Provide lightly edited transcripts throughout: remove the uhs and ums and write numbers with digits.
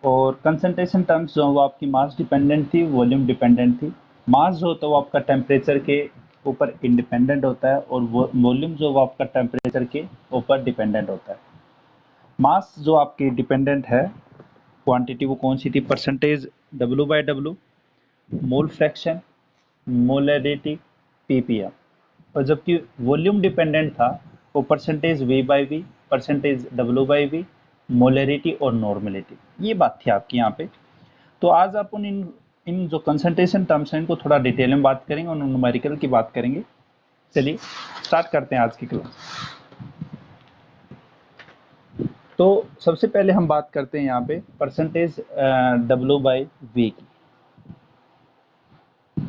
और concentration terms जो वो आपकी मास डिपेंडेंट थी, वॉल्यूम डिपेंडेंट थी। मास जो होता है वो आपका टेम्परेचर के ऊपर इंडिपेंडेंट होता है और वॉल्यूम जो वो आपका टेम्परेचर के ऊपर डिपेंडेंट होता है। मास जो आपकी डिपेंडेंट है क्वांटिटी, वो कौन सी थी? Percentage W/W, mole fraction, molarity, ppm। और जबकि वॉल्यूम डिपेंडेंट था वो percentage V/V, percentage W/V, molarity और नॉर्मलिटी। ये बात थी आपकी यहाँ पे। तो आज अपन इन इन जो कंसंट्रेशन टर्म्स हैं इनको थोड़ा डिटेल में बात करेंगे और न्यूमेरिकल की बात करेंगे। चलिए स्टार्ट करते हैं आज की क्लास। तो सबसे पहले हम बात करते हैं यहाँ पे परसेंटेज W/V की।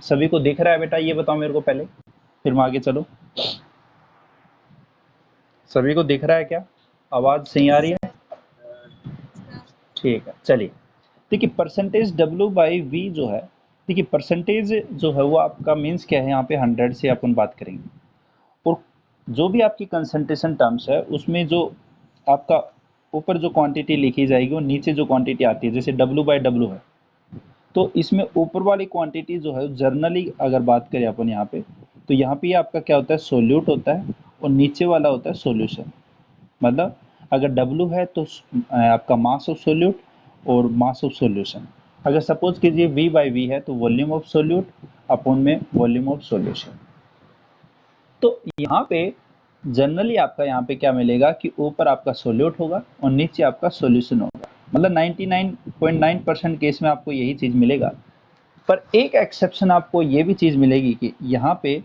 सभी को दिख रहा है बेटा? ये बताओ मेरे को पहले, फिर मैं आगे चलो। सभी को दिख रहा है क्या? आवाज सही आ रही है? ठीक है, चलिए। देखिए परसेंटेज W/V जो है, देखिए परसेंटेज जो है वो आपका मीन्स क्या है, यहाँ पे 100 से अपन बात करेंगे। और जो भी आपकी कंसंट्रेशन टर्म्स है उसमें जो आपका ऊपर जो क्वांटिटी लिखी जाएगी वो नीचे जो क्वांटिटी आती है, जैसे W/W है, तो इसमें ऊपर वाली क्वांटिटी जो है जर्नली अगर बात करें अपन यहाँ पे, तो यहाँ पे आपका क्या होता है? सोल्यूट होता है और नीचे वाला होता है सॉल्यूशन। मतलब अगर W है तो आपका मास ऑफ सोल्यूट और मास ऑफ सॉल्यूशन। अगर सपोज कीजिए V/V है तो वॉल्यूम ऑफ सोल्यूट अपॉन में वॉल्यूम ऑफ सॉल्यूशन। तो यहाँ पे जनरली आपका यहाँ पे क्या मिलेगा कि ऊपर आपका सोल्यूट होगा और नीचे आपका सॉल्यूशन होगा। मतलब 99.9% केस में आपको यही चीज मिलेगा। पर एक एक्सेप्शन आपको ये भी चीज मिलेगी कि यहाँ पे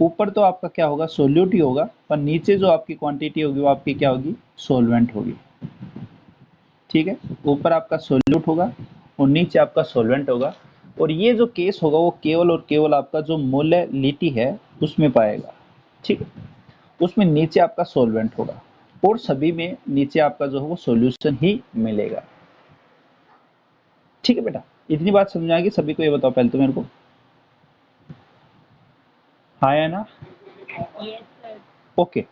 ऊपर तो आपका क्या होगा? सोल्यूट ही होगा, पर नीचे जो आपकी क्वांटिटी होगी वो आपकी क्या होगी? सोलवेंट होगी। ठीक है, ऊपर आपका सोल्यूट होगा और नीचे आपका सोलवेंट होगा। और ये जो केस होगा वो केवल और केवल आपका जो मोलैलिटी है उसमें पाएगा। ठीक है, उसमें नीचे आपका सोलवेंट होगा और सभी में नीचे आपका जो है वो सॉल्यूशन ही मिलेगा। ठीक है बेटा, इतनी बात समझ आएगी सभी को? ये बताओ पहले तो मेरे को, हाँ या ना? ओके,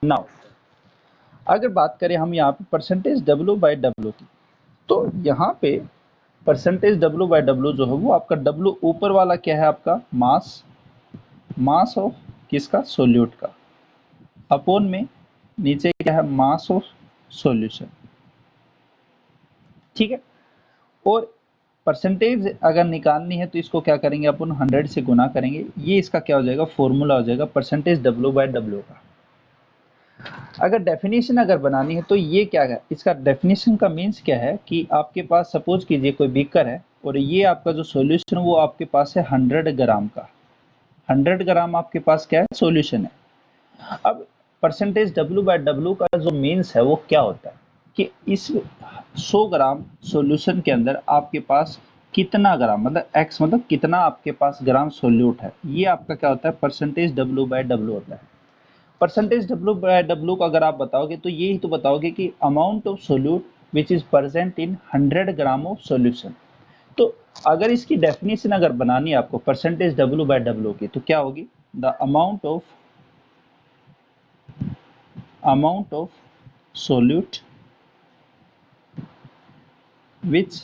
नाउ अगर बात करें हम यहाँ पे परसेंटेज W/W की, तो यहाँ पे परसेंटेज W/W जो है वो आपका W ऊपर वाला क्या है? आपका मास, मास ऑफ किसका? सोल्यूट का, अपोन में नीचे क्या है? Mass of solution. ठीक है, और परसेंटेज अगर निकालनी है तो इसको क्या करेंगे अपन? 100 से गुना करेंगे। ये इसका क्या हो जाएगा? फॉर्मूला हो जाएगा परसेंटेज W/W का। अगर डेफिनेशन अगर बनानी है तो ये क्या है? इसका डेफिनेशन का मीन्स क्या है कि आपके पास सपोज कीजिए कोई बीकर है और ये आपका जो सॉल्यूशन वो आपके पास है 100 ग्राम का। 100 ग्राम आपके पास क्या है? सॉल्यूशन है। अब परसेंटेज W/W का जो मीन्स है वो क्या होता है कि इस 100 ग्राम सॉल्यूशन के अंदर आपके पास कितना ग्राम, मतलब x मतलब कितना आपके पास ग्राम सोल्यूट है, ये आपका क्या होता है? परसेंटेज W/W होता है। परसेंटेज W/W को अगर आप बताओगे तो ये ही तो बताओगे कि amount of solute which is present in 100 gram of solution. तो अगर इसकी डेफिनेशन अगर बनानी है आपको परसेंटेज W/W की, तो क्या होगी? The amount of solute which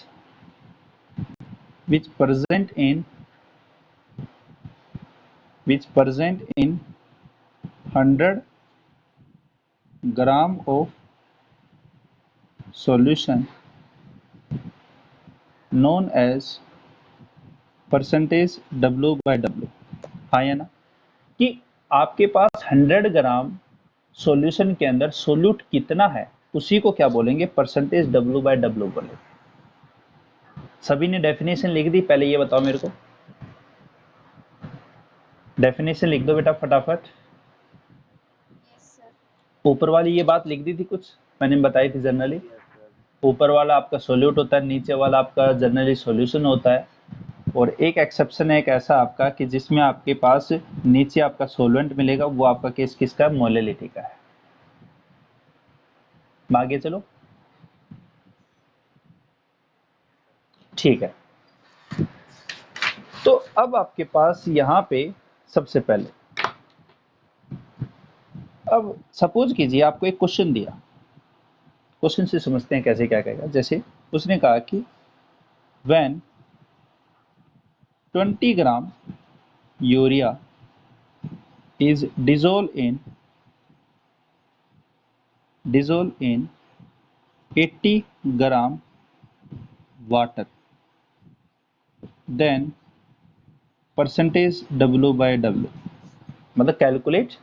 which present in 100 gram of solution known as percentage W/W। हाँ या ना? कि आपके पास 100 ग्राम सॉल्यूशन के अंदर सोल्यूट कितना है उसी को क्या बोलेंगे? परसेंटेज W/W बोलेंगे। सभी ने डेफिनेशन लिख दी? पहले ये बताओ मेरे को, डेफिनेशन लिख दो बेटा फटाफट। ऊपर वाली ये बात लिख दी थी कुछ मैंने बताई थी जनरली। ऊपर वाला आपका सोल्यूट होता है, नीचे वाला आपका जनरली सॉल्यूशन होता है। और एक एक्सेप्शन है एक ऐसा आपका कि जिसमें आपके पास नीचे आपका सोलवेंट मिलेगा, वो आपका केस किसका है? मोलैलिटी का है। आगे चलो, ठीक है। तो अब आपके पास यहाँ पे सबसे पहले, अब सपोज कीजिए आपको एक क्वेश्चन दिया क्वेश्चन से समझते हैं कैसे क्या कहेगा। जैसे उसने कहा कि when 20 gram urea is dissolved in 80 gram water, then percentage W by W, मतलब कैलकुलेट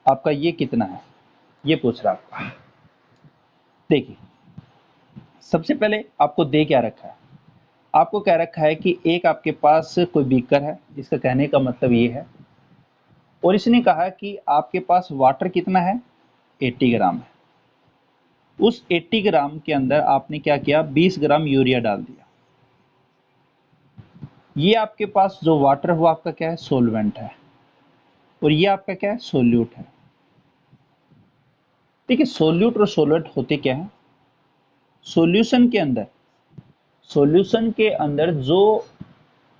आपका ये कितना है, ये पूछ रहा है आपका। देखिए सबसे पहले आपको दे क्या रखा है, आपको क्या रखा है कि एक आपके पास कोई बीकर है, इसका कहने का मतलब ये है, और इसने कहा कि आपके पास वाटर कितना है, 80 ग्राम है। उस 80 ग्राम के अंदर आपने क्या किया, 20 ग्राम यूरिया डाल दिया। ये आपके पास जो वाटर हुआ आपका क्या है, सोलवेंट है, और ये आपका क्या है, सोल्यूट है। देखिए सोल्यूट और सोलवेंट होते क्या है, सॉल्यूशन के अंदर जो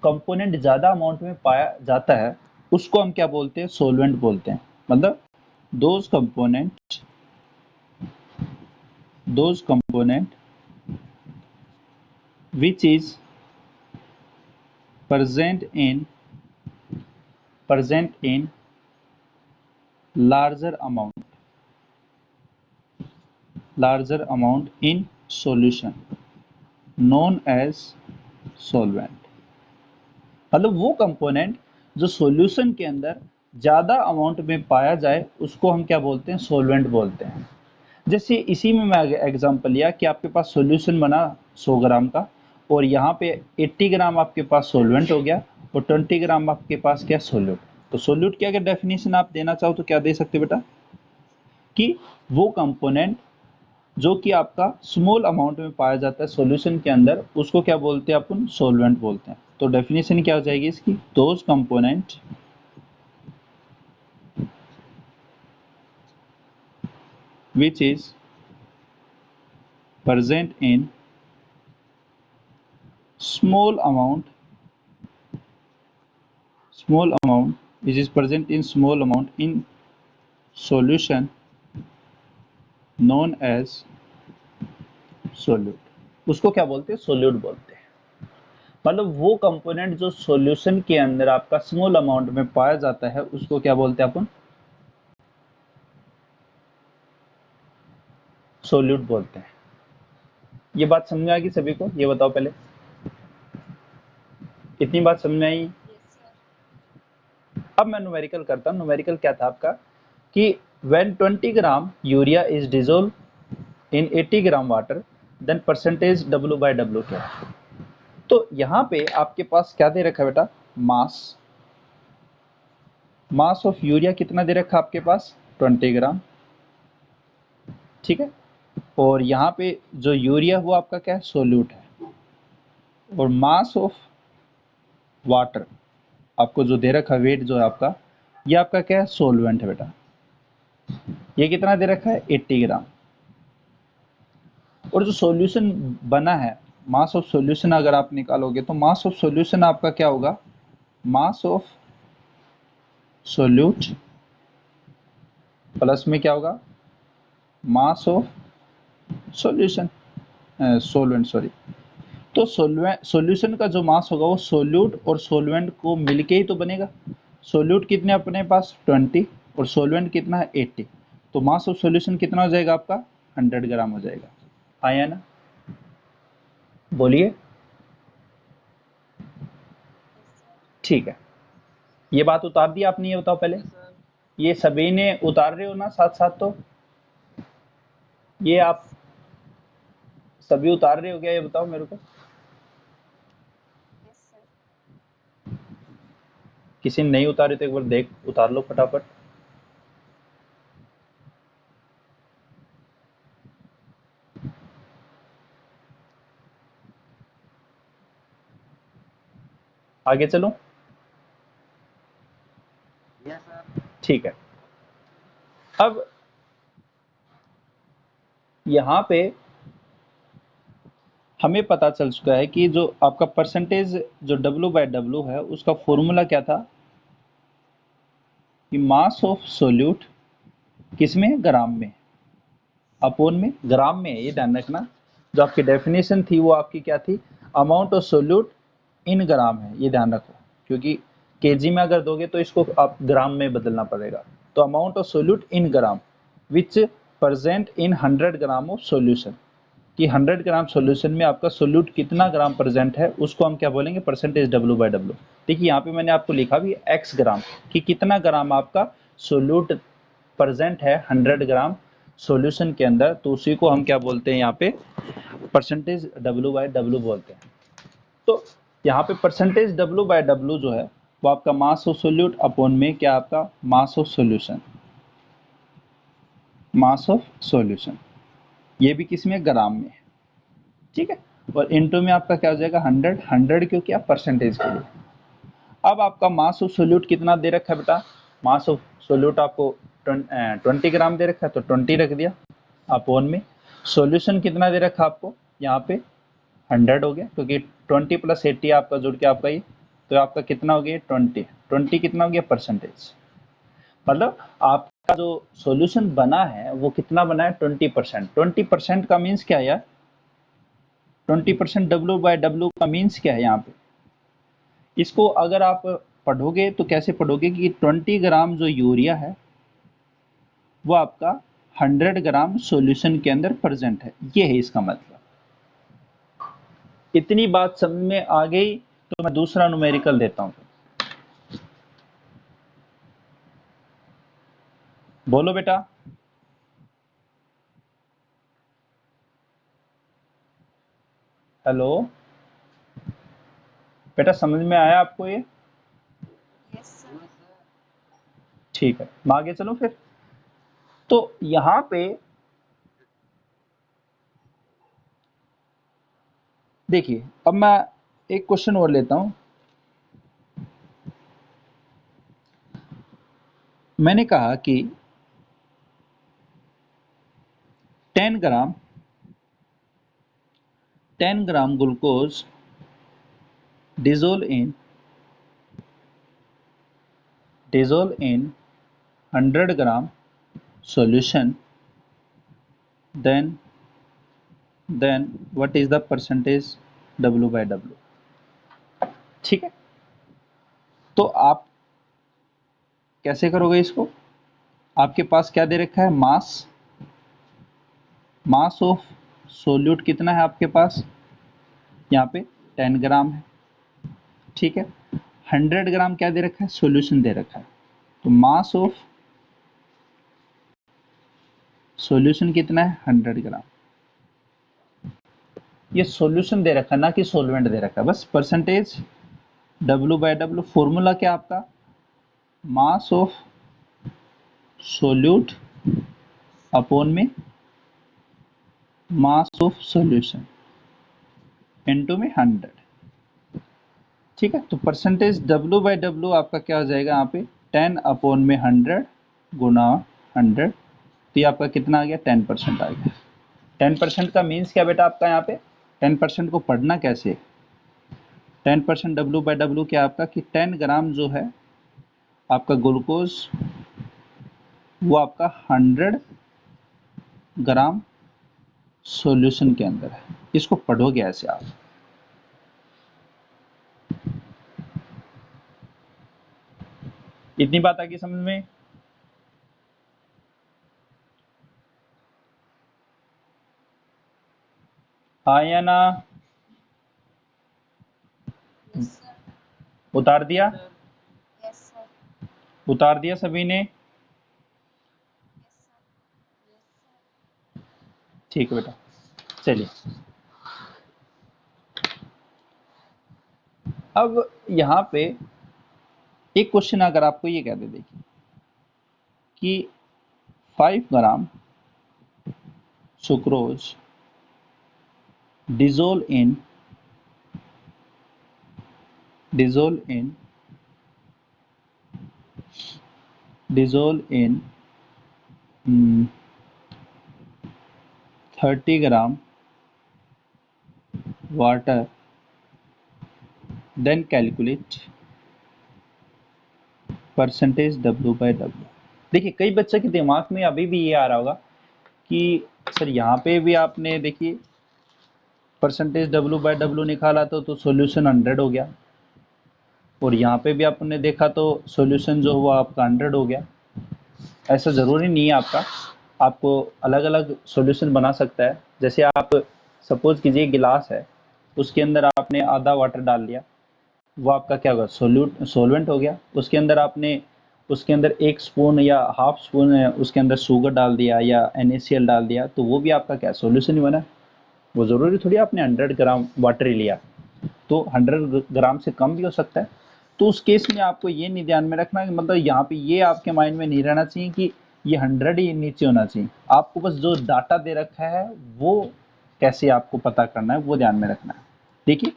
कंपोनेंट ज्यादा अमाउंट में पाया जाता है उसको हम क्या बोलते हैं, सोलवेंट बोलते हैं। मतलब those component which is present in larger amount in solution known as solvent। मतलब वो कंपोनेंट जो सॉल्यूशन के अंदर ज्यादा अमाउंट में पाया जाए उसको हम क्या बोलते हैं, सोलवेंट बोलते हैं। जैसे इसी में मैं एग्जांपल लिया कि आपके पास सॉल्यूशन बना 100 ग्राम का, और यहाँ पे 80 ग्राम आपके पास सोलवेंट हो गया और 20 ग्राम आपके पास क्या, सोल्यूट। तो सोल्यूट की अगर डेफिनेशन आप देना चाहो तो क्या दे सकते बेटा, कि वो कंपोनेंट जो कि आपका स्मॉल अमाउंट में पाया जाता है सॉल्यूशन के अंदर उसको क्या बोलते हैं अपन, सोलवेंट बोलते हैं। तो डेफिनेशन क्या हो जाएगी इसकी, those component which is present in small amount which is present in small amount in solution known as solute। उसको क्या बोलते हैं, सोल्यूट बोलते हैं। मतलब वो कंपोनेंट जो सॉल्यूशन के अंदर आपका स्मॉल अमाउंट में पाया जाता है उसको क्या बोलते हैं अपन, सोल्यूट बोलते हैं। ये बात समझ में आएगी सभी को, ये बताओ पहले, इतनी बात समझ में आई। अब मैं न्यूमेरिकल करता हूँ। न्यूमेरिकल क्या था आपका कि when 20 gram urea is dissolve in 80 gram water then percentage W by W क्या है। तो यहाँ पे आपके पास क्या दे रखा है बेटा, मास ऑफ यूरिया कितना दे रखा है आपके पास, 20 ग्राम, ठीक है। और यहाँ पे जो यूरिया हुआ आपका क्या है, सोल्यूट है, और मास ऑफ वाटर आपको जो दे रखा है, वेट जो है आपका, ये आपका क्या है, सोलवेंट है बेटा। ये कितना दे रखा है, 80 ग्राम। और जो सॉल्यूशन बना है, मास ऑफ सॉल्यूशन अगर आप निकालोगे तो मास ऑफ सॉल्यूशन आपका क्या होगा, मास ऑफ सोल्यूट प्लस में क्या होगा, mass of solution solvent, sorry. तो सॉल्यूशन का जो मास होगा वो सोल्यूट और सोलवेंट को मिलके ही तो बनेगा। सोल्यूट कितने अपने पास, 20, और सोलवेंट कितना है, 80। तो मास ऑफ सॉल्यूशन कितना हो जाएगा आपका, 100 ग्राम हो जाएगा। आया ना, बोलिए। ठीक है, ये बात उतार दी आपने, ये बताओ पहले, ये सभी ने उतार रहे हो ना साथ साथ, तो ये आप सभी उतार रहे हो क्या, ये बताओ मेरे को। किसी ने नहीं उतारे तो एक बार देख, उतार लो फटाफट। आगे चलो, ठीक है। अब यहाँ पे हमें पता चल चुका है कि जो आपका परसेंटेज जो W by W है उसका फॉर्मूला क्या था, कि मास ऑफ सोल्यूट किसमें, ग्राम में, अपोन में ग्राम में है, ये ध्यान रखना। जो आपकी डेफिनेशन थी वो आपकी क्या थी, अमाउंट ऑफ सोल्यूट इन ग्राम है, ये ध्यान रखो, क्योंकि केजी में अगर दोगे तो इसको आप ग्राम में बदलना पड़ेगा। तो amount of solute in gram which present in 100 gram of solution, कि 100 ग्राम सोल्यूशन में आपका सोल्यूट कितना ग्राम प्रेजेंट है उसको हम क्या बोलेंगे, परसेंटेज W/W। देखिए यहाँ पे मैंने आपको लिखा भी x ग्राम, कि कितना ग्राम आपका सोल्यूट प्रेजेंट है 100 ग्राम सॉल्यूशन के अंदर, तो उसी को हम क्या बोलते हैं यहाँ पे, परसेंटेज W/W बोलते हैं। तो यहाँ पे परसेंटेज W/W जो है वो आपका मास ऑफ सोल्यूट अपॉन में क्या आपका mass of solution, mass of solution, ये भी किस में, ग्राम में, ठीक है। और इनटू में आपका क्या हो जाएगा 100, 100 क्यों किया, परसेंटेज के लिए। अब आपका मास ऑफ सोल्यूट कितना दे रखा है बेटा, मास ऑफ सोल्यूट आपको 20 ग्राम दे रखा है, तो 20 रख दिया अपॉन में। सॉल्यूशन कितना दे रखा आपको, यहाँ पे 100 हो गया, क्योंकि 20 + 80 आपका जुड़ के आपका ये, तो आपका कितना हो गया 20, 20 कितना हो गया परसेंटेज, मतलब आपका जो सॉल्यूशन बना है वो कितना बना है 20%। 20% का मीन्स क्या है यार, 20% W/W का मीन्स क्या है यहाँ पे, इसको अगर आप पढ़ोगे तो कैसे पढ़ोगे कि 20 ग्राम जो यूरिया है वो आपका 100 ग्राम सॉल्यूशन के अंदर प्रेजेंट है, ये है इसका मतलब। इतनी बात समझ में आ गई तो मैं दूसरा न्यूमेरिकल देता हूं, बोलो बेटा। हेलो बेटा, समझ में आया आपको ये? Yes sir. ठीक है, मैं आगे चलूं फिर। तो यहां पे देखिए, अब मैं एक क्वेश्चन और लेता हूं। मैंने कहा कि 10 ग्राम 10 gram glucose dissolve in 100 gram solution, then what is the percentage W/W, ठीक है। तो आप कैसे करोगे इसको, आपके पास क्या दे रखा है, मास ऑफ सोल्यूट कितना है आपके पास, यहाँ पे 10 ग्राम है, ठीक है। 100 ग्राम क्या दे रखा है, सॉल्यूशन दे रखा है, तो मास ऑफ सॉल्यूशन कितना है 100 ग्राम। ये सॉल्यूशन दे रखा है ना कि सॉल्वेंट दे रखा है, बस परसेंटेज W/W। फॉर्मूला क्या आपका, मास ऑफ सोल्यूट अपॉन में मास ऑफ सॉल्यूशन इनटू में 100, ठीक है। तो परसेंटेज W/W आपका क्या हो जाएगा यहाँ पे, 10 अपॉन में 100 गुना 100, तो ये आपका कितना आ गया 10% आ गया। 10% का मीन्स क्या बेटा आपका, यहाँ पे 10% को पढ़ना कैसे, 10% W/W क्या आपका, कि 10 ग्राम जो है आपका ग्लूकोज वो आपका 100 ग्राम सॉल्यूशन के अंदर है, इसको पढ़ोगे ऐसे आप। इतनी बात आ गई समझ में? हाँ या ना? Yes sir. उतार दिया? Yes sir. उतार दिया सभी ने? Yes sir. Yes sir. ठीक है बेटा, चलिए अब यहाँ पे एक क्वेश्चन अगर आपको ये कह दे, देखिए कि 5 gram sucrose dissolve in 30 gram water, then calculate percentage W/W। देखिए कई बच्चों के दिमाग में अभी भी ये आ रहा होगा कि सर यहाँ पे भी आपने देखिए परसेंटेज W/W निकाला तो सॉल्यूशन 100 हो गया, और यहाँ पे भी आपने देखा तो सॉल्यूशन जो हुआ आपका 100 हो गया। ऐसा ज़रूरी नहीं है आपको अलग अलग सॉल्यूशन बना सकता है। जैसे आप सपोज कीजिए गिलास है, उसके अंदर आपने आधा वाटर डाल दिया, वो आपका क्या होगा, सोलवेंट हो गया। उसके अंदर 1 स्पून या हाफ स्पून उसके अंदर शुगर डाल दिया या NaCl डाल दिया, तो वो भी आपका क्या सॉल्यूशन ही बना। वो ज़रूरी थोड़ी आपने 100 ग्राम वाटर ही लिया, तो 100 ग्राम से कम भी हो सकता है। तो उस केस में आपको ये नहीं ध्यान में रखना कि मतलब यहाँ पे ये आपके माइंड में नहीं रहना चाहिए कि ये 100 ही नीचे होना चाहिए। आपको बस जो डाटा दे रखा है वो कैसे आपको पता करना है वो ध्यान में रखना है। देखिए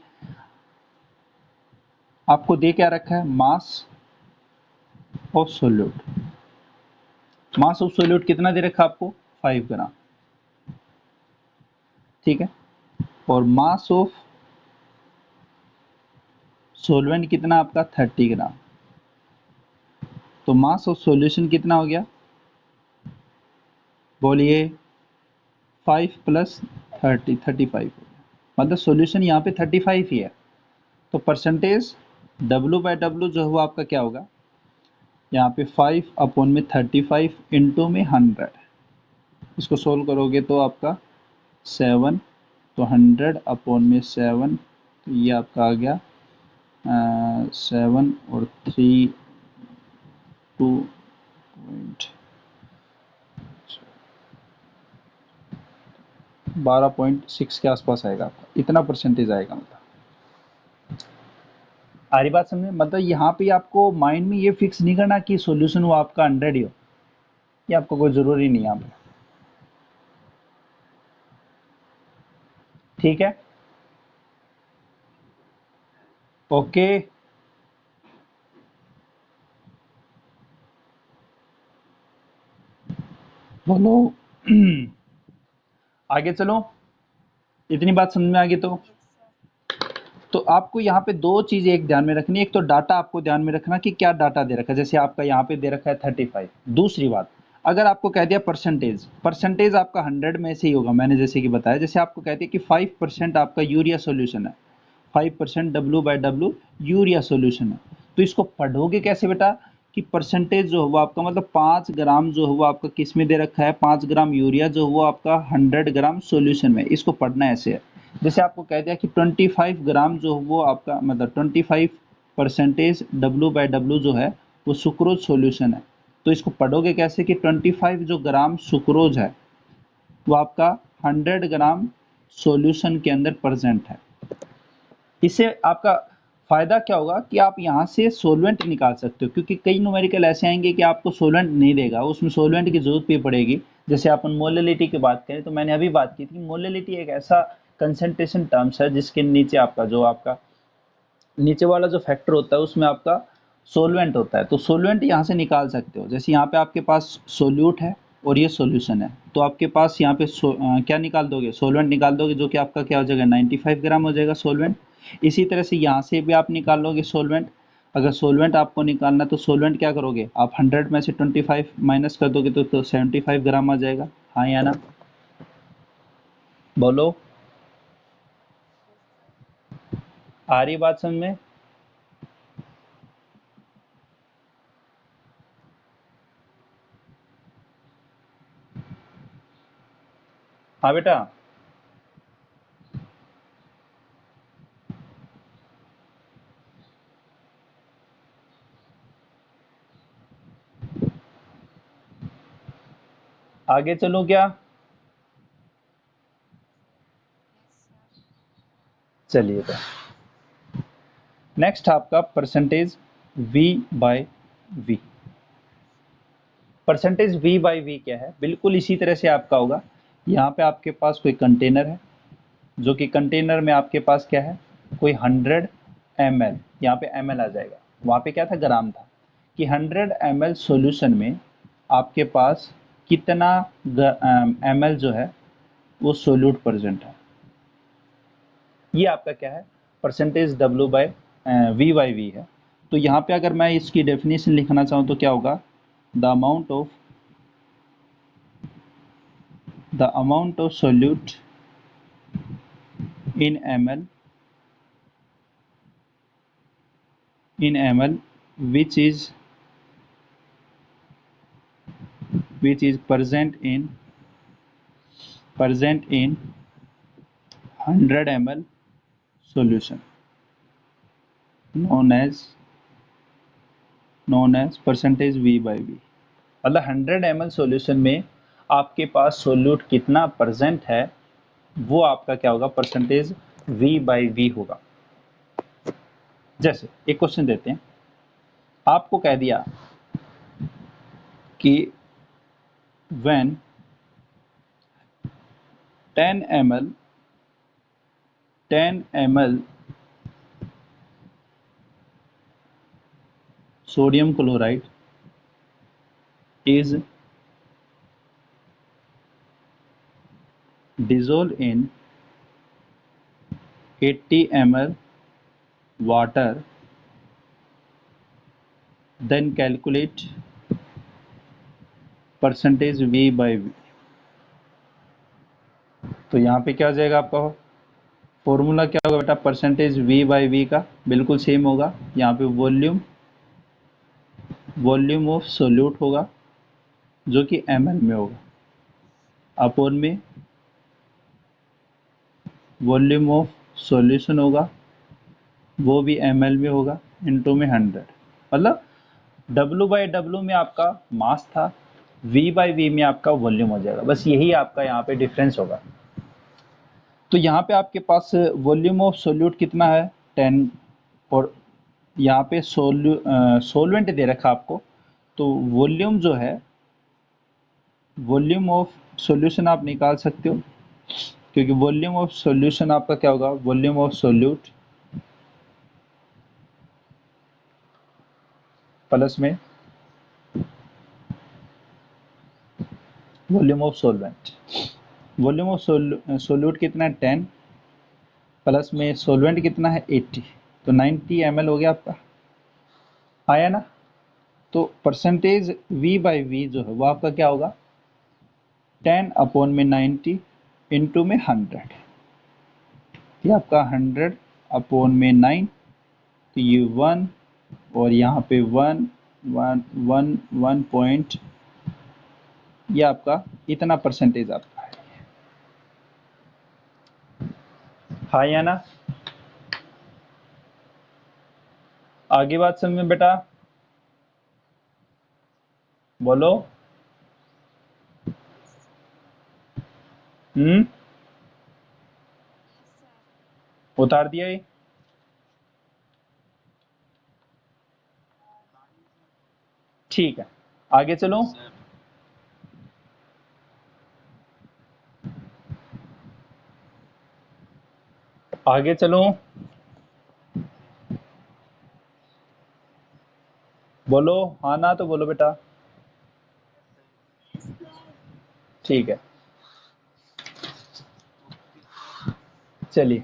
आपको दे क्या रखा है, mass of solute. Mass of solute कितना दे रखा है आपको, 5 ग्राम, ठीक है। और मास ऑफ सोलवेंट कितना आपका, 30 ग्राम। तो मास ऑफ सॉल्यूशन कितना हो गया, बोलिए 5 + 30, 35 हो गया। मतलब सॉल्यूशन यहाँ पे 35 ही है। तो परसेंटेज W/W जो हुआ आपका क्या होगा, यहाँ पे 5/35 इंटू में 100। इसको सोल्व करोगे तो आपका 7, तो 100/7, तो ये आपका आ गया 7 और 3 12.6 के आसपास आएगा आपका, इतना परसेंटेज आएगा। मतलब आ रही बात समझे, मतलब यहाँ पे आपको माइंड में ये फिक्स नहीं करना कि सॉल्यूशन वो आपका 100 ही हो, ये आपको कोई जरूरी नहीं है यहाँ पे, ठीक है। ओके, बोलो आगे चलो, इतनी बात समझ में आ गई तो। Yes, sir. तो आपको यहाँ पे दो चीजें एक ध्यान में रखनी है। एक तो डाटा आपको ध्यान में रखना कि क्या डाटा दे रखा है, जैसे आपका यहाँ पे दे रखा है 35। दूसरी बात, अगर आपको कह दिया परसेंटेज, परसेंटेज आपका 100 में से ही होगा। मैंने जैसे कि बताया, जैसे आपको कह दिया कि 5% आपका यूरिया सोल्यूशन है, 5% W/W यूरिया सोल्यूशन है, तो इसको पढ़ोगे कैसे बेटा कि परसेंटेज जो हुआ आपका, मतलब 5 ग्राम जो हुआ आपका किस में दे रखा है, 5 ग्राम यूरिया जो हुआ आपका 100 ग्राम सोल्यूशन में, इसको पढ़ना ऐसे है। जैसे आपको कह दिया कि 25 ग्राम जो वो आपका, मतलब 25% W/W जो है वो सुक्रोज सॉल्यूशन है, तो इसको पढ़ोगे कैसे कि 25 जो ग्राम सुक्रोज है वो आपका 100 ग्राम सॉल्यूशन के अंदर प्रेजेंट है। इससे आपका फायदा क्या होगा कि आप यहाँ से सोलवेंट निकाल सकते हो, क्योंकि कई न्यूमेरिकल ऐसे आएंगे कि आपको सोलवेंट नहीं देगा, उसमें सोलवेंट की जरूरत भी पड़ेगी। जैसे अपन मोललिटी की बात करें तो मैंने अभी बात की थी, मोललिटी एक ऐसा कंसंट्रेशन टर्म्स है जिसके नीचे आपका जो आपका नीचे वाला जो फैक्टर होता है उसमें आपका सोलवेंट होता है, तो सोलवेंट यहाँ से निकाल सकते हो। जैसे यहाँ पे आपके पास सोल्यूट है और ये सॉल्यूशन है, तो आपके पास यहाँ पे क्या निकाल दोगे, सोलवेंट निकाल दोगे, जो कि आपका क्या हो जाएगा, 95 ग्राम हो जाएगा सोलवेंट। इसी तरह से यहाँ से भी आप निकाल लोगे सोलवेंट। अगर सोलवेंट आपको निकालना तो सोलवेंट क्या करोगे आप, 100 में से 25 माइनस कर दोगे तो 75 ग्राम आ जाएगा। हाँ या ना, बोलो, आ रही बात समझ में। हाँ बेटा, आगे चलूं क्या, Yes, sir. चलिए तो नेक्स्ट आपका परसेंटेज V/V। परसेंटेज V/V क्या है, बिल्कुल इसी तरह से आपका होगा। यहाँ पे आपके पास कोई कंटेनर है, जो कि कंटेनर में आपके पास क्या है, कोई 100 ml, यहाँ पे ml आ जाएगा, वहाँ पे क्या था, ग्राम था, कि 100 ml सॉल्यूशन में आपके पास कितना ml जो है वो सोल्यूट प्रेजेंट है। ये आपका क्या है, परसेंटेज V/V है। तो यहाँ पे अगर मैं इसकी डेफिनेशन लिखना चाहूँ तो क्या होगा, the amount of the amount of solute in ml which is present in 100 ml solution known as percentage V by V। मतलब 100 ml सॉल्यूशन में आपके पास सोल्यूट कितना प्रेजेंट है वो आपका क्या होगा, परसेंटेज V बाई V होगा। जैसे एक क्वेश्चन देते हैं, आपको कह दिया कि when 10 ml sodium chloride is dissolved in 80 ml water, then calculate percentage V by V। तो यहाँ पे क्या हो जाएगा आपका फॉर्मूला क्या होगा बेटा, परसेंटेज V बाई V का बिल्कुल सेम होगा। यहाँ पे वॉल्यूम ऑफ सोल्यूट होगा जो कि ml में होगा, अपॉन में वॉल्यूम ऑफ सॉल्यूशन होगा वो भी ml में होगा, इनटू में 100। मतलब W बाई W में आपका मास था, V बाई V में आपका वॉल्यूम हो जाएगा। बस यही आपका यहाँ पे डिफरेंस होगा। तो यहाँ पे आपके पास वॉल्यूम ऑफ सोल्यूट कितना है 10, और यहाँ पे सोलवेंट दे रखा आपको। तो वॉल्यूम जो है, वॉल्यूम ऑफ सॉल्यूशन आप निकाल सकते हो, क्योंकि वॉल्यूम ऑफ सॉल्यूशन आपका क्या होगा, वॉल्यूम ऑफ सोल्यूट प्लस में volume of solvent. Volume of solute कितना है 10, प्लस में सोलवेंट कितना है 80, तो 90 ml हो गया आपका, आया ना। तो परसेंटेज V बाई V जो है वो आपका क्या होगा 10 अपॉन में 90 इंटू में 100, ये आपका 100 अपॉन में 9, तो ये 1 और यहाँ पे 1 पॉइंट, ये आपका इतना परसेंटेज आपका है। हाँ या ना, आगे बात समझ में बेटा, बोलो। Yes, sir. उतार दिया ये। ठीक है, आगे चलो। आगे चलो, बोलो हाँ ना तो बोलो बेटा। ठीक है, चलिए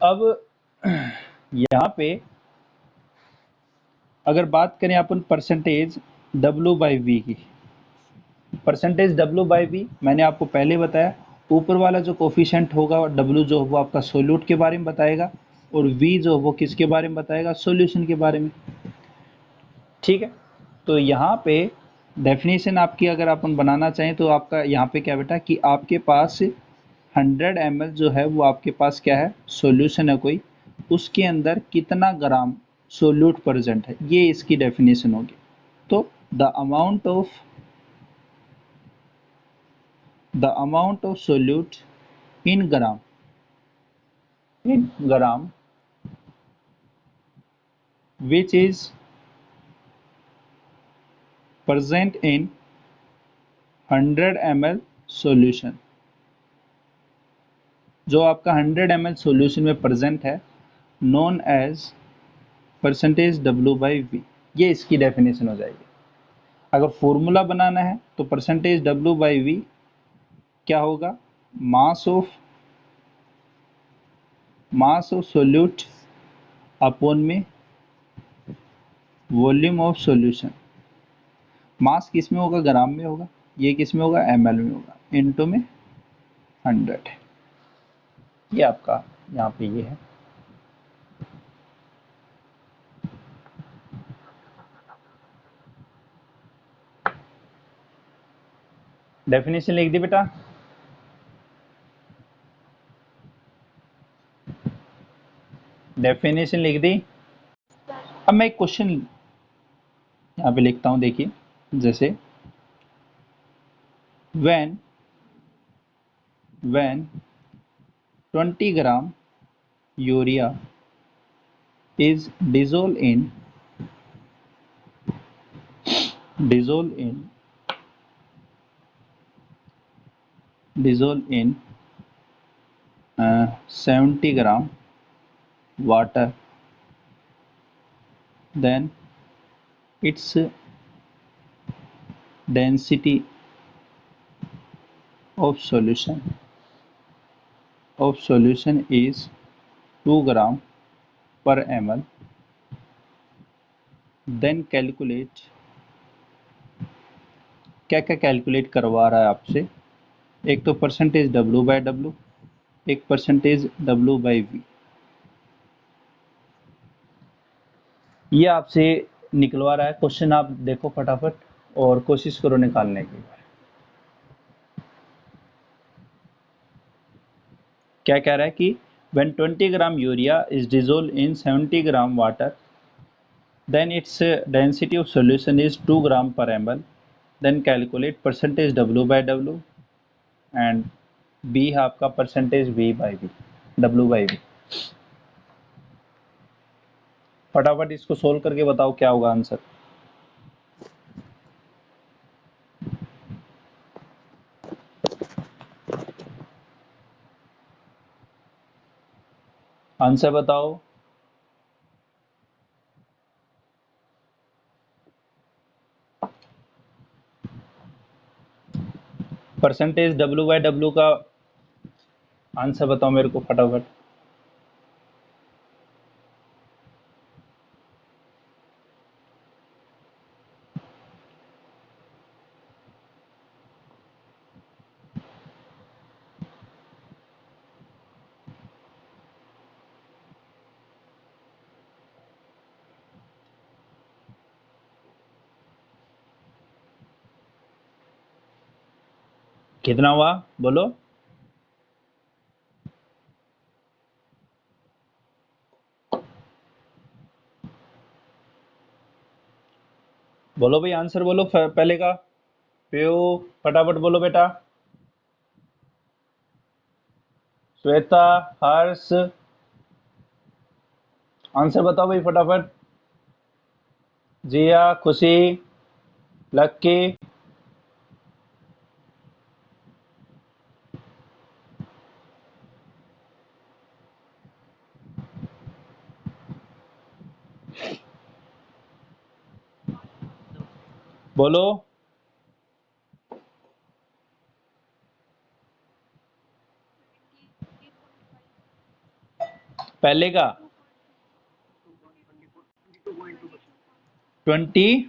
अब यहाँ पे अगर बात करें अपन परसेंटेज W बाई V की, परसेंटेज W बाई V मैंने आपको पहले बताया, ऊपर वाला जो कोफिशिएंट होगा W जो वो आपका सोल्यूट के बारे में बताएगा, और V जो वो किसके बारे में बताएगा, सॉल्यूशन के बारे में। ठीक है, तो यहाँ पे डेफिनेशन आपकी अगर अपन बनाना चाहें तो आपका यहाँ पे क्या बेटा कि आपके पास 100 ml जो है वो आपके पास क्या है, सॉल्यूशन है कोई, उसके अंदर कितना ग्राम सोल्यूट प्रेजेंट है, ये इसकी डेफिनेशन होगी। तो the amount of solute in gram which is present in 100 ml solution, जो आपका 100 ml सॉल्यूशन में प्रेजेंट है, known as percentage W by V, ये इसकी डेफिनेशन हो जाएगी। अगर फॉर्मूला बनाना है तो परसेंटेज W बाई V क्या होगा, मास ऑफ सोल्यूट अपॉन में वॉल्यूम ऑफ सॉल्यूशन। मास किस में होगा, ग्राम में होगा, ये किस में होगा, ml में होगा, इंटू में 100, ये आपका यहाँ पे ये है। डेफिनेशन लिख दी बेटा? डेफिनेशन लिख दी? अब मैं एक क्वेश्चन यहाँ पे लिखता हूँ, देखिए, जैसे when 20 gram urea is dissolved in 70 gram water, then its density of solution is 2 gram per ml, then calculate, क्या क्या कैलकुलेट करवा रहा है आपसे? एक तो परसेंटेज W/W, एक परसेंटेज W/V। ये आपसे निकलवा रहा है क्वेश्चन, आप देखो फटाफट और कोशिश करो निकालने की। क्या कह रहा है कि when 20 gram urea is dissolved in 70 gram water, then its density of solution is 2 gram per ml, then calculate percentage W/W and B है आपका परसेंटेज V/V, W/V। फटाफट इसको सोल्व करके बताओ क्या होगा आंसर। आंसर बताओ। परसेंटेज W/W का आंसर बताओ मेरे को फटाफट। कितना हुआ बोलो? बोलो भाई, आंसर बोलो पहले का। प्यो फटाफट बोलो बेटा। श्वेता, हर्ष, आंसर बताओ भाई फटाफट। जिया, खुशी, लक्की, बोलो। पहले का 20,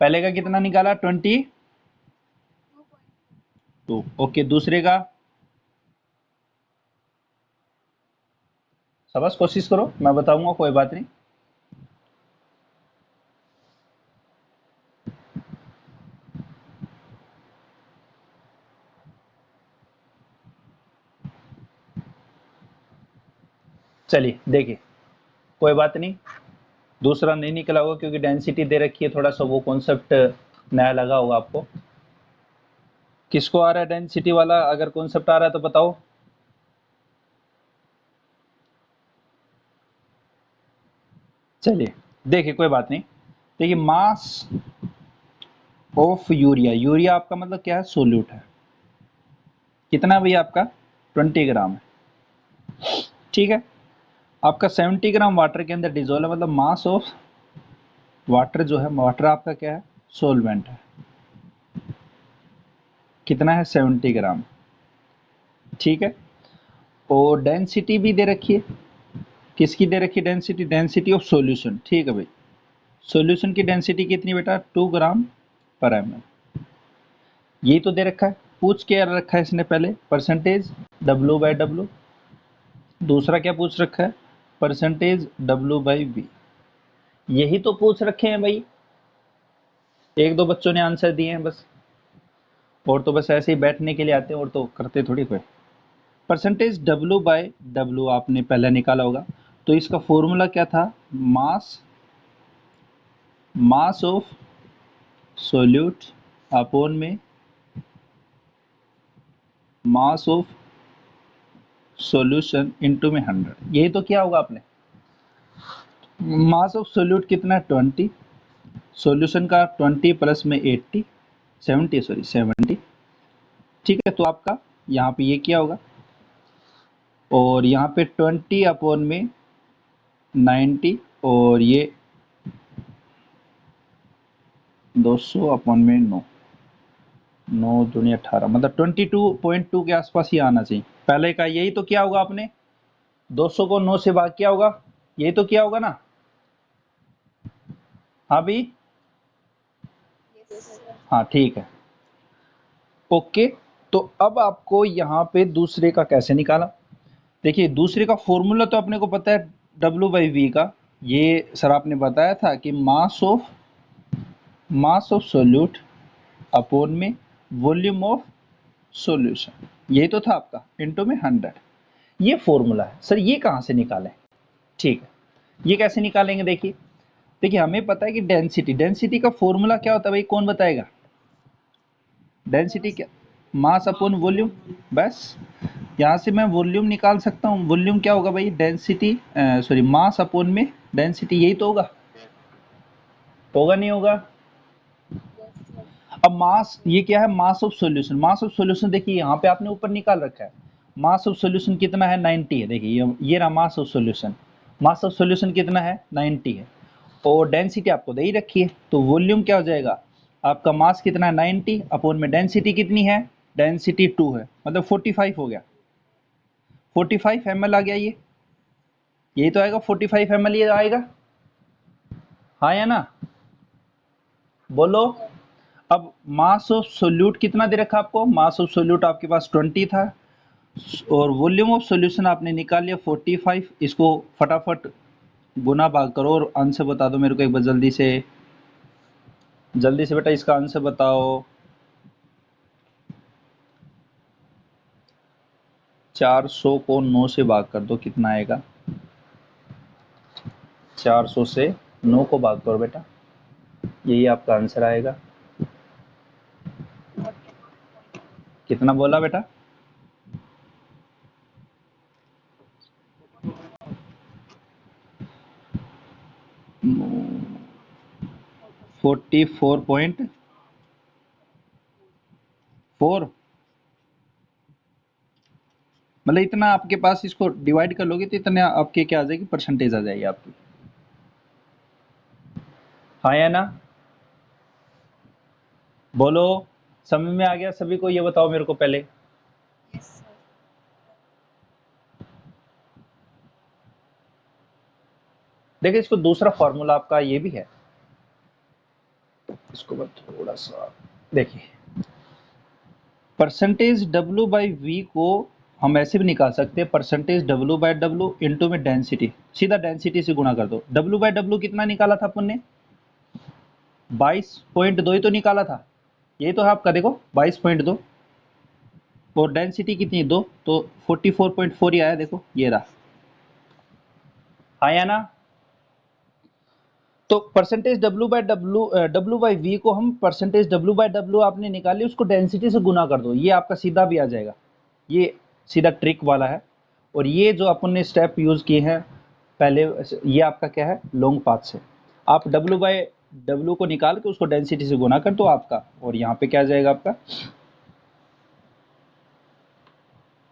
पहले का कितना निकाला? 22। ओके, दूसरे का? सबस कोशिश करो, मैं बताऊंगा, कोई बात नहीं। चलिए देखिए, कोई बात नहीं, दूसरा नहीं निकला होगा क्योंकि डेंसिटी दे रखी है, थोड़ा सा वो कॉन्सेप्ट नया लगा होगा आपको। किसको आ रहा है डेंसिटी वाला? अगर कॉन्सेप्ट आ रहा है तो बताओ। चलिए देखिए, कोई बात नहीं। देखिए, मास ऑफ यूरिया, यूरिया आपका मतलब क्या है? सोल्यूट है। कितना भैया आपका? 20 ग्राम है, ठीक है। आपका 70 ग्राम वाटर के अंदर डिजोल्व है, मतलब मास ऑफ वाटर जो है, वाटर आपका क्या है? सोलवेंट है। कितना है? 70 ग्राम, ठीक है। और डेंसिटी भी दे रखी है। किसकी दे रखी है डेंसिटी? डेंसिटी ऑफ सॉल्यूशन, ठीक है भाई। सॉल्यूशन की डेंसिटी कितनी बेटा? 2 ग्राम पर ml। यही तो दे रखा है, पूछ के रखा है इसने पहले परसेंटेज डब्ल्यू बाय डब्ल्यू, दूसरा क्या पूछ रखा है परसेंटेज डब्ल्यू बाई वी। यही तो पूछ रखे हैं भाई, एक दो बच्चों ने आंसर दिए हैं बस, और तो बस ऐसे ही बैठने के लिए आते हैं और तो करते थोड़ी कोई। परसेंटेज डब्ल्यू बाय डब्ल्यू आपने पहले निकाला होगा, तो इसका फॉर्मूला क्या था, मास मास ऑफ सोल्यूट अपॉन में मास ऑफ सॉल्यूशन इनटू में 100। यही तो किया होगा आपने। मास ऑफ सोल्यूट कितना है 20, सॉल्यूशन का 20 प्लस में 80 70 सॉरी 70, ठीक है। तो आपका यहाँ पे ये किया होगा, और यहाँ पे 20 अपॉन में 90, और ये 200 अपॉन में 9, 9 दूनी 18, मतलब 22.2 के आसपास ही आना चाहिए। पहले का यही तो किया होगा आपने, 200 को 9 से भाग किया होगा, यही तो किया होगा ना। हाँ भी, Yes, sir. हाँ ठीक है, ओके। तो अब आपको यहाँ पे दूसरे का कैसे निकाला, देखिए दूसरे का फॉर्मूला तो अपने को पता है डब्ल्यू बाई वी का, ये सर आपने बताया था कि मास ऑफ सोल्यूट अपॉन में वॉल्यूम ऑफ सॉल्यूशन, यही तो था आपका इनटू में 100। ये फॉर्मूला है सर, ये कहाँ से निकालें, ठीक है। ये कैसे निकालेंगे, देखिए देखिए हमें पता है कि डेंसिटी का फॉर्मूला क्या होता है भाई, कौन बताएगा। डेंसिटी क्या, मास अपॉन वॉल्यूम, बस। यहाँ से मैं वॉल्यूम निकाल सकता हूँ, वॉल्यूम क्या होगा भाई, डेंसिटी सॉरी मास अपॉन में डेंसिटी, यही तो होगा नहीं होगा। Yes, sir. अब मास ये क्या है, mass of solution, mass of solution देखिए यहाँ पे आपने ऊपर निकाल रखा है, मास ऑफ सॉल्यूशन कितना है 90 है, देखिए ये रहा mass of solution, mass of solution कितना है 90 है, और डेंसिटी आपको दे ही रखी है, तो वॉल्यूम क्या हो जाएगा आपका, मास कितना है 90 अपॉन में डेंसिटी कितनी है, डेंसिटी 2 है, मतलब 45 हो गया, 45 ml आ गया, ये यही तो आएगा 45 ml, ये आएगा, हाँ या ना, बोलो। Sir. अब मास ऑफ सोल्यूट कितना दे रखा आपको, मास ऑफ सोल्यूट आपके पास 20 था, और वॉल्यूम ऑफ सॉल्यूशन आपने निकाल लिया 45, इसको फटाफट गुना भाग करो और आंसर बता दो मेरे को एक बार जल्दी से, जल्दी से बेटा इसका आंसर बताओ। 400 को 9 से भाग कर दो, कितना आएगा, 400 से 9 को भाग करो बेटा, यही आपका आंसर आएगा। कितना बोला बेटा, 44.4, मतलब इतना आपके पास, इसको डिवाइड कर लोगे तो इतने आपके क्या आ जाएगी, परसेंटेज आ जाएगी आपकी, हाँ या ना, बोलो। समझ में आ गया सभी को, ये बताओ मेरे को पहले। Yes, sir. देखिए इसको दूसरा फॉर्मूला आपका ये भी है, इसको बस थोड़ा सा देखिए, परसेंटेज डब्ल्यू बाई वी को हम ऐसे भी निकाल सकते हैं, percentage W by W into में डेंसिटी, सीधा डेंसिटी से गुणा कर दो। डब्ल्यू बाई डब्ल्यू कितना निकाला था अपन ने, 22.2 ही तो निकाला था, यही तो है आपका, देखो 22.2, और डेंसिटी कितनी 2, तो 44.4 ही आया, देखो ये रहा, आया ना। तो percentage W by W, W by V को हम परसेंटेज डब्ल्यू बाय डब्ल्यू आपने निकाली, उसको डेंसिटी से गुना कर दो, ये आपका सीधा भी आ जाएगा, ये सीधा ट्रिक वाला है। और ये जो अपन ने स्टेप यूज किए हैं पहले, ये आपका क्या है, लॉन्ग पाथ से आप डब्ल्यू बाय डब्ल्यू को निकाल के उसको डेंसिटी से गुना कर दो आपका, और यहाँ पे क्या आ जाएगा आपका,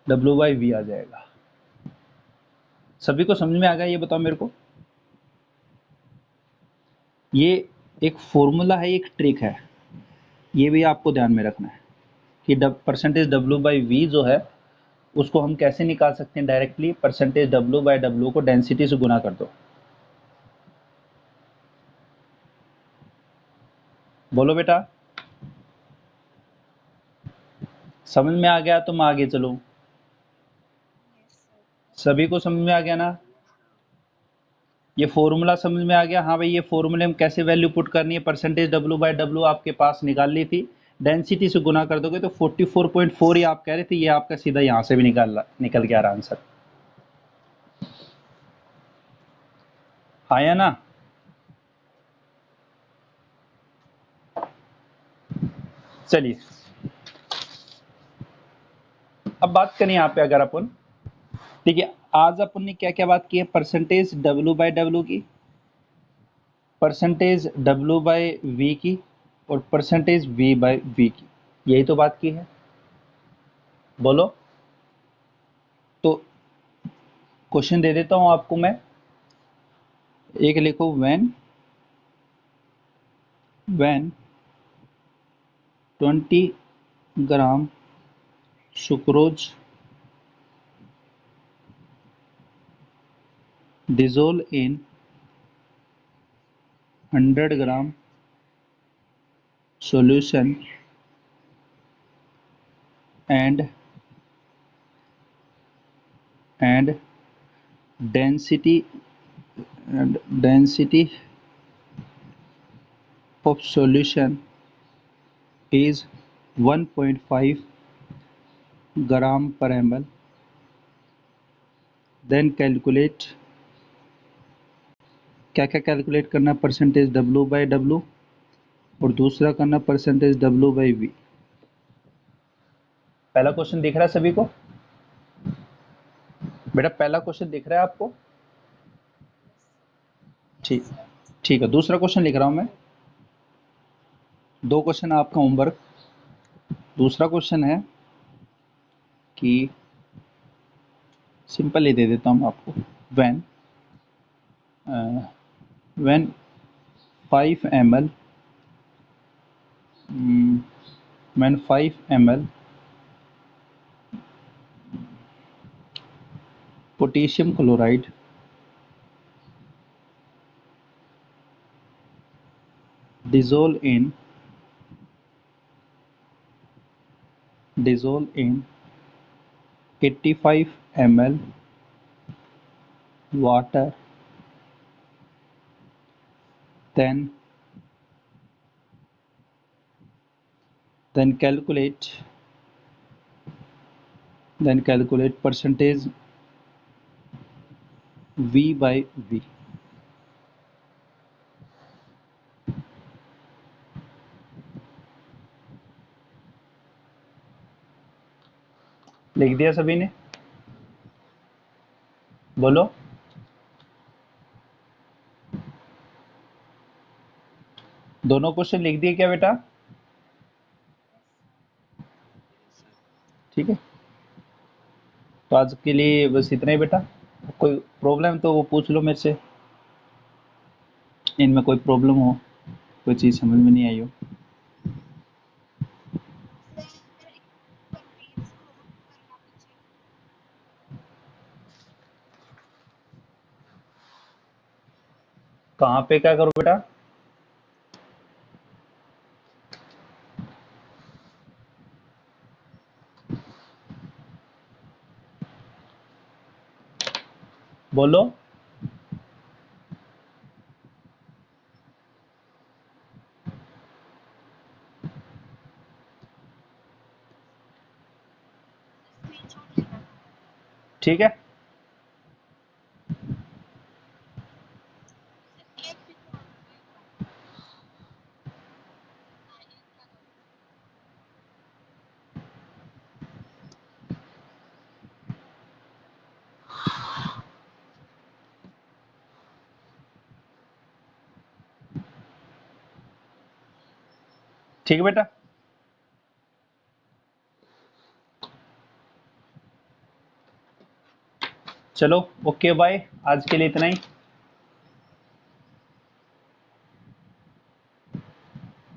डब्ल्यू बाई वी आ जाएगा। सभी को समझ में आ गया, ये बताओ मेरे को। ये एक फॉर्मूला है, एक ट्रिक है, ये भी आपको ध्यान में रखना है कि परसेंटेज डब्ल्यू बाई वी जो है उसको हम कैसे निकाल सकते हैं directly, percentage W by W को डेंसिटी से गुना कर दो, बोलो बेटा। समझ में आ गया? तुम आगे चलो। Yes, sir. सभी को समझ में आ गया ना? ये फॉर्मूला समझ में आ गया? हाँ भाई, ये फॉर्मूले में कैसे वैल्यू पुट करनी है, परसेंटेज डब्ल्यू बाय डब्ल्यू आपके पास निकाल ली थी, डेंसिटी से गुना कर दोगे तो 44.4 ही आप कह रहे थे, ये आपका सीधा यहाँ से भी निकल गया आंसर। आया ना? चलिए अब बात करें यहाँ पे, अगर अपन देखिए आज अपन ने क्या क्या बात की है, परसेंटेज डब्ल्यू बाय डब्ल्यू की, परसेंटेज डब्ल्यू बाय वी की, और परसेंटेज वी बाय वी की, यही तो बात की है। बोलो। तो क्वेश्चन दे देता हूं आपको मैं, एक लिखो, when 20 gram sucrose dissolve in 100 gram solution and density of solution is 1.5 gram per ml, then calculate, क्या क्या कैलकुलेट करना, परसेंटेज डब्ल्यू बाय डब्ल्यू, और दूसरा करना परसेंटेज डब्ल्यू बाय वी। पहला क्वेश्चन दिख रहा है सभी को? बेटा पहला क्वेश्चन दिख रहा है आपको? ठीक, ठीक है। दूसरा क्वेश्चन लिख रहा हूं मैं, दो क्वेश्चन आपका होमवर्क। दूसरा क्वेश्चन है कि सिंपल ही दे देता हूं आपको, when 5 ml when 5 ml potassium chloride dissolve in 85 ml water, then calculate percentage V by V। लिख दिया सभी ने? बोलो। दोनों क्वेश्चन लिख दिए क्या बेटा? ठीक है, तो आज के लिए बस इतना ही बेटा। कोई प्रॉब्लम तो वो पूछ लो मेरे से, इनमें कोई प्रॉब्लम हो, कोई चीज़ समझ में नहीं आई हो। कहाँ पे क्या करो बेटा? बोलो। ठीक है, ठीक है बेटा। चलो ओके बाय, आज के लिए इतना ही।